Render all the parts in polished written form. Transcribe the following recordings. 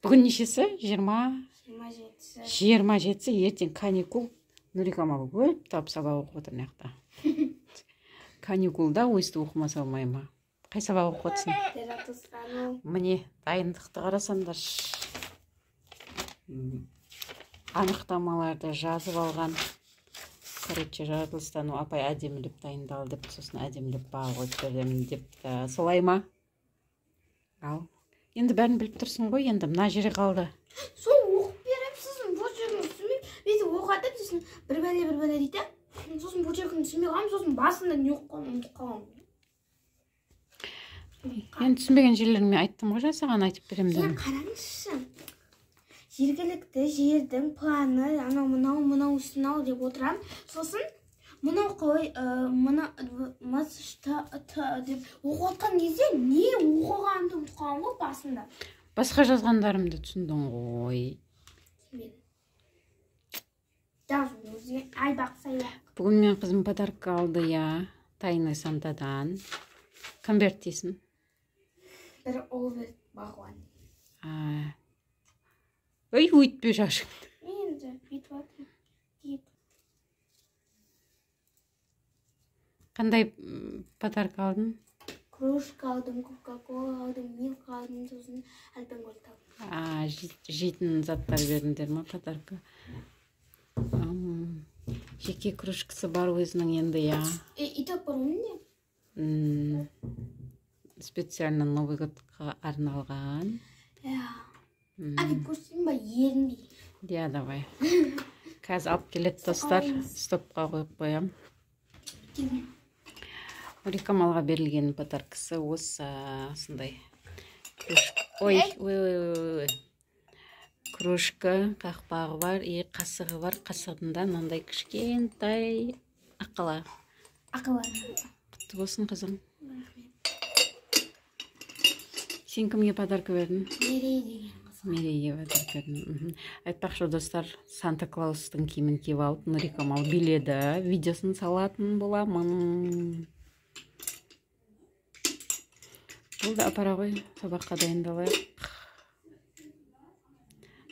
Бүгін нешесі? 27-сі. 27-сі, ертең каникул. Нурикамал көп тап сабақ оқып отыр мына жақта. Каникулда ойысты оқымаса болмай ма? Қай сабақ оқып отырсың? Жаратылыстану. Міне, дайындықты қарасаңдар. Анықтамаларды жазып алған. Короче, жаратылыстану апай әдемілеп дайындал деп, сосын әдемілеп баға қойып беремін депті. Солай ма? Ал. Енді бәрін біліп тұрсың ғой, енді мына жері қалды. Сол оқып берем, сіздің бұл жерін түсінбей, бейті оқатып, сосын бір бәле дейді. Сосын бұл жерін түсінбей қалам, сосын басында не оқығанын ұмытып қалам. Мен түсінбеген жерлеріме айттым ғой, саған айтып беремін. Сен қараңызшы. Жергілікті жердің планы, анау мынау ұсынау деп отырам. Сосын мынау қой, деп оқытқан кезде не оқығанды ұмытып қалам ғой басында. Басқа жазғандарымды түсіндің ғой. Жазу өзге айбақ саяқ. Бүгін мен қызым подарка алды, я. Тайный Сантадан. Конверт дейсің? Бір Олверт бағуан. Ой, өйтпе шашыңды. Енді бүйтіп атым. Қандай подарка алдың? Кружка алдым, кока-кола алдым, милк алдым, сосын альпенгольд алдым. Жейтін заттар бердіңдер ма подарка? Жеке кружкасы бар өзінің енді, я. Итак бар өмінде? Специально Новый годқа арналған. Әдіп көрсетейін ба, ерінбей? Я, давай. Қазір алып келет достар, стопқа қойып қоям. Нурикамалға берілген подаркасы осы сындай. Ой. Кружка, қақпағы бар, қасығы бар. Қасығында мынандай кішкентай ақала. Ақала. Құтты болсын қызым. Сен кімге подарка бердің? Мерей деген қызым. Мерейге подарка бердің. Айтпақшы достар, Санта-Клаустың киімін киіп алып, Нурикамал биледі. Видеосын салатын боламын. Бұл да апара ғой, сабаққа дайындалайық.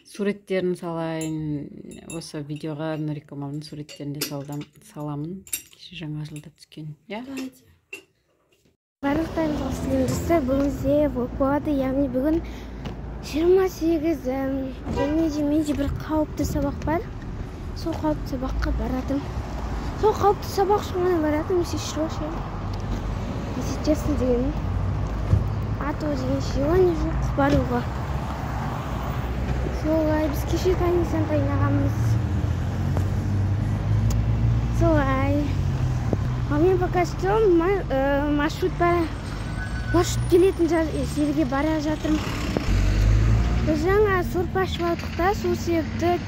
Суреттерін салайын. Осы видеоға Нурикамалдың суреттерін де саламын. Жаңа жылда түскен. Барлықтарыңызға сәлем, бүгінде болады, яғни бүгін 28 менде бір қауіпті сабақ бар. Сол қауіпті сабаққа барадым. Сол қауіпті сабақ шыңына барадым, если честно деген. А то деген желание жоқ баруға. Солай, біз кеше таңертең дайындағанбыз. Солай. А мен пока что маршрут келетін жерге бара жатырмын. Біз жаңа сорпа ашып алдық та, сол себепті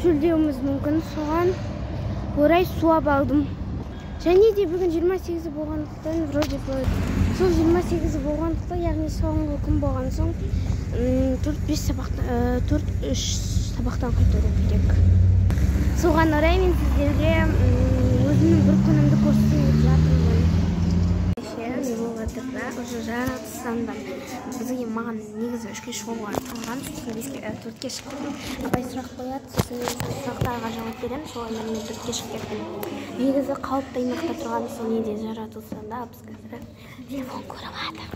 шөлдеуіміз мүмкін. Соған орай суап алдым. Және де бүгін 28-і болғандықтан, вроде сол 28-і болғандықтан, яғни соңғы күн болған соң 4-3 сабақтан қайтару керек. Соған орай мен сіздерге өзімнің бір күнімді көрсетіп жатырмын. Не болады да, уже жаратылыстану. Бізге маған негізі 3-ке шығуға қалған, сосын 4-ке шықтым. Апай сұрақ қояды, сосын мен сұрақтарға жауап беремін, солай мен 4-ке шығып кеттім. Негізі қауіпті аймақта тұрған сол неде жаратылыстануда, біз қазір телефон көріп жатыр.